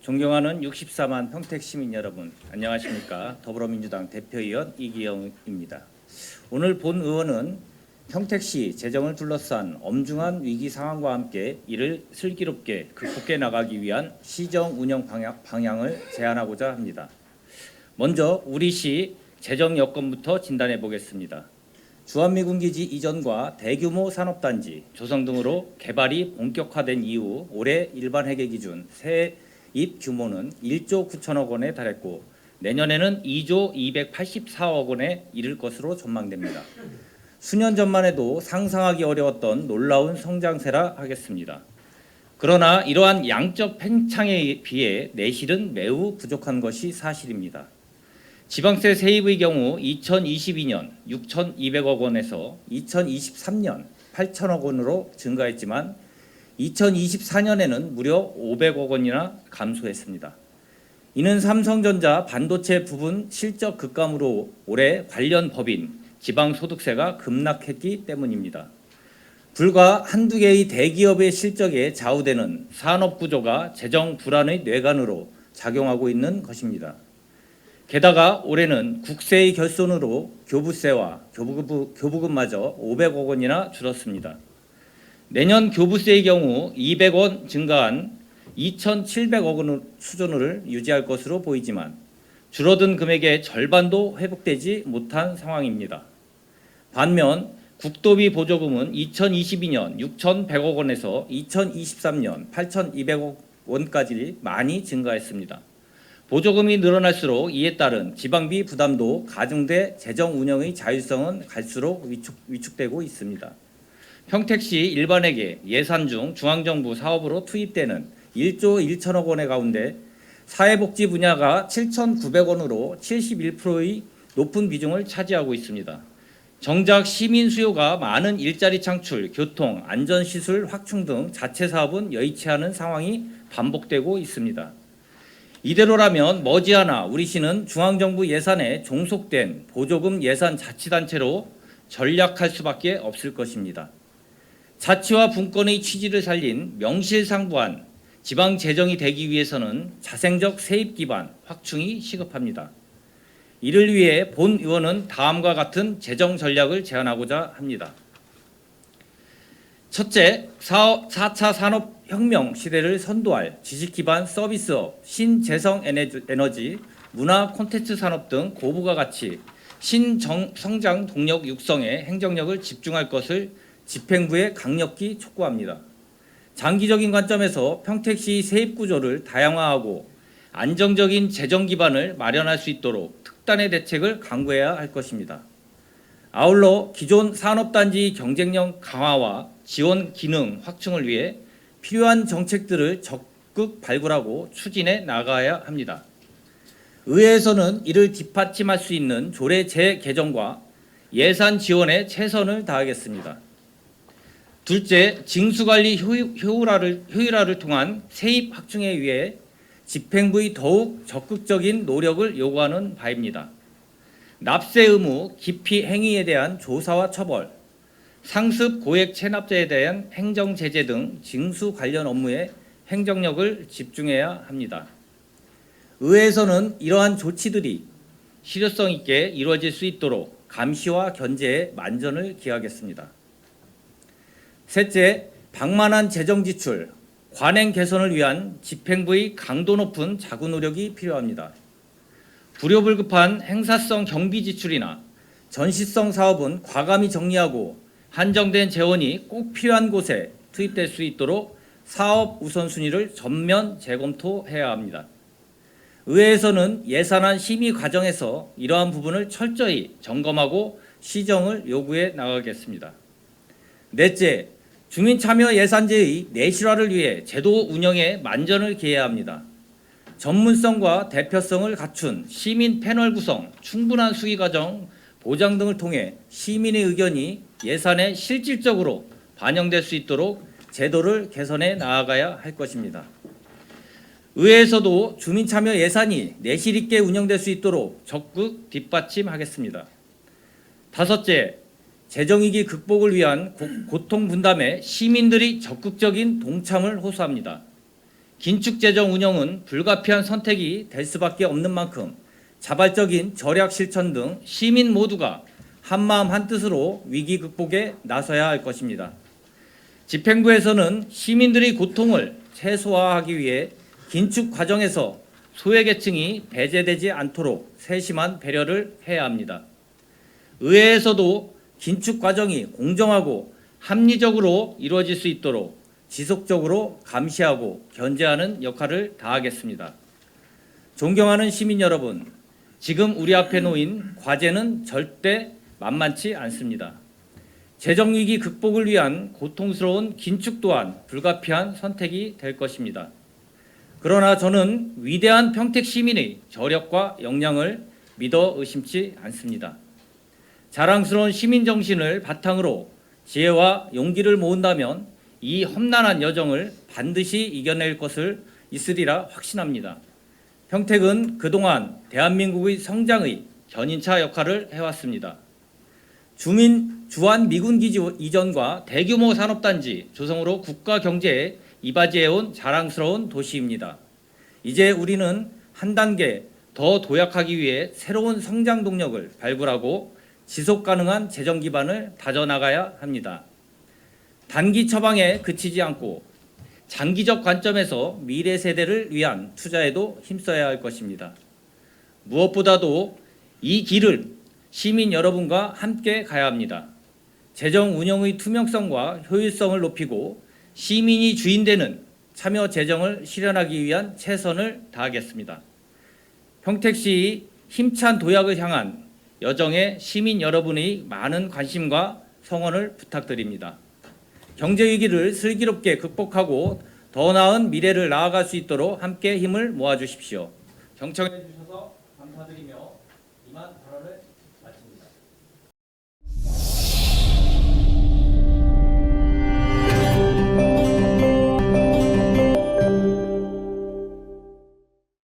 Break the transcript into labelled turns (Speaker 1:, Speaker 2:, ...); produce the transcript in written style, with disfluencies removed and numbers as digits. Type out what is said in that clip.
Speaker 1: 존경하는 64만 평택 시민 여러분, 안녕하십니까? 더불어민주당 대표위원 이기영입니다. 오늘 본 의원은 평택시 재정을 둘러싼 엄중한 위기 상황과 함께 이를 슬기롭게 극복해 나가기 위한 시정 운영 방향을 제안하고자 합니다. 먼저 우리 시 재정 여건부터 진단해 보겠습니다. 주한미군기지 이전과 대규모 산업단지 조성 등으로 개발이 본격화된 이후 올해 일반 회계 기준 세입 규모는 1조 9천억 원에 달했고 내년에는 2조 284억 원에 이를 것으로 전망됩니다. 수년 전만 해도 상상하기 어려웠던 놀라운 성장세라 하겠습니다. 그러나 이러한 양적 팽창에 비해 내실은 매우 부족한 것이 사실입니다. 지방세 세입의 경우 2022년 6,200억 원에서 2023년 8천억 원으로 증가했지만 2024년에는 무려 500억 원이나 감소했습니다. 이는 삼성전자 반도체 부분 실적 급감으로 올해 관련 법인 지방소득세가 급락했기 때문입니다. 불과 한두 개의 대기업의 실적에 좌우되는 산업구조가 재정 불안의 뇌관으로 작용하고 있는 것입니다. 게다가 올해는 국세의 결손으로 교부세와 교부금마저 500억 원이나 줄었습니다. 내년 교부세의 경우 200원 증가한 2,700억 원 수준을 유지할 것으로 보이지만 줄어든 금액의 절반도 회복되지 못한 상황입니다. 반면 국도비 보조금은 2022년 6,100억 원에서 2023년 8,200억 원까지 많이 증가했습니다. 보조금이 늘어날수록 이에 따른 지방비 부담도 가중돼 재정 운영의 자율성은 갈수록 위축되고 있습니다. 평택시 일반회계 예산 중 중앙정부 사업으로 투입되는 1조 1천억 원의 가운데 사회복지 분야가 7,900원으로 71%의 높은 비중을 차지하고 있습니다. 정작 시민 수요가 많은 일자리 창출, 교통, 안전시설 확충 등 자체 사업은 여의치 않은 상황이 반복되고 있습니다. 이대로라면 머지않아 우리 시는 중앙정부 예산에 종속된 보조금 예산 자치단체로 전락할 수밖에 없을 것입니다. 자치와 분권의 취지를 살린 명실상부한 지방 재정이 되기 위해서는 자생적 세입 기반 확충이 시급합니다. 이를 위해 본 의원은 다음과 같은 재정 전략을 제안하고자 합니다. 첫째, 4차 산업혁명 시대를 선도할 지식 기반 서비스업, 신재생 에너지, 문화 콘텐츠 산업 등 고부가 가치, 신성장 동력 육성에 행정력을 집중할 것을 집행부에 강력히 촉구합니다. 장기적인 관점에서 평택시 세입 구조를 다양화하고 안정적인 재정 기반을 마련할 수 있도록 특단의 대책을 강구해야 할 것입니다. 아울러 기존 산업단지 경쟁력 강화와 지원 기능 확충을 위해 필요한 정책들을 적극 발굴하고 추진해 나가야 합니다. 의회에서는 이를 뒷받침할 수 있는 조례 재개정과 예산 지원에 최선을 다하겠습니다. 둘째, 징수관리 효율화를 통한 세입 확충에 위해 집행부의 더욱 적극적인 노력을 요구하는 바입니다. 납세 의무, 기피 행위에 대한 조사와 처벌, 상습 고액 체납자에 대한 행정 제재 등 징수 관련 업무에 행정력을 집중해야 합니다. 의회에서는 이러한 조치들이 실효성 있게 이루어질 수 있도록 감시와 견제에 만전을 기하겠습니다. 셋째, 방만한 재정 지출, 관행 개선을 위한 집행부의 강도 높은 자구 노력이 필요합니다. 불효불급한 행사성 경비 지출이나 전시성 사업은 과감히 정리하고 한정된 재원이 꼭 필요한 곳에 투입될 수 있도록 사업 우선순위를 전면 재검토해야 합니다. 의회에서는 예산안 심의 과정에서 이러한 부분을 철저히 점검하고 시정을 요구해 나가겠습니다. 넷째, 주민참여 예산제의 내실화를 위해 제도 운영에 만전을 기해야 합니다. 전문성과 대표성을 갖춘 시민 패널 구성, 충분한 수기 과정 보장 등을 통해 시민의 의견이 예산에 실질적으로 반영될 수 있도록 제도를 개선해 나아가야 할 것입니다. 의회에서도 주민참여 예산이 내실 있게 운영될 수 있도록 적극 뒷받침하겠습니다. 다섯째, 재정위기 극복을 위한 고통 분담에 시민들이 적극적인 동참을 호소합니다. 긴축 재정 운영은 불가피한 선택이 될 수밖에 없는 만큼 자발적인 절약 실천 등 시민 모두가 한마음 한뜻으로 위기 극복에 나서야 할 것입니다. 집행부에서는 시민들의 고통을 최소화하기 위해 긴축 과정에서 소외계층이 배제되지 않도록 세심한 배려를 해야 합니다. 의회에서도 긴축 과정이 공정하고 합리적으로 이루어질 수 있도록 지속적으로 감시하고 견제하는 역할을 다하겠습니다. 존경하는 시민 여러분, 지금 우리 앞에 놓인 과제는 절대 만만치 않습니다. 재정위기 극복을 위한 고통스러운 긴축 또한 불가피한 선택이 될 것입니다. 그러나 저는 위대한 평택 시민의 저력과 역량을 믿어 의심치 않습니다. 자랑스러운 시민 정신을 바탕으로 지혜와 용기를 모은다면 이 험난한 여정을 반드시 이겨낼 것을 있으리라 확신합니다. 평택은 그동안 대한민국의 성장의 견인차 역할을 해왔습니다. 주한 미군기지 이전과 대규모 산업단지 조성으로 국가 경제에 이바지해온 자랑스러운 도시입니다. 이제 우리는 한 단계 더 도약하기 위해 새로운 성장 동력을 발굴하고 지속 가능한 재정 기반을 다져나가야 합니다. 단기 처방에 그치지 않고 장기적 관점에서 미래 세대를 위한 투자에도 힘써야 할 것입니다. 무엇보다도 이 길을 시민 여러분과 함께 가야 합니다. 재정 운영의 투명성과 효율성을 높이고 시민이 주인되는 참여 재정을 실현하기 위한 최선을 다하겠습니다. 평택시의 힘찬 도약을 향한 여정에 시민 여러분의 많은 관심과 성원을 부탁드립니다. 경제 위기를 슬기롭게 극복하고 더 나은 미래를 나아갈 수 있도록 함께 힘을 모아주십시오. 경청해 주셔서 감사드리며 이만 발언을 마칩니다.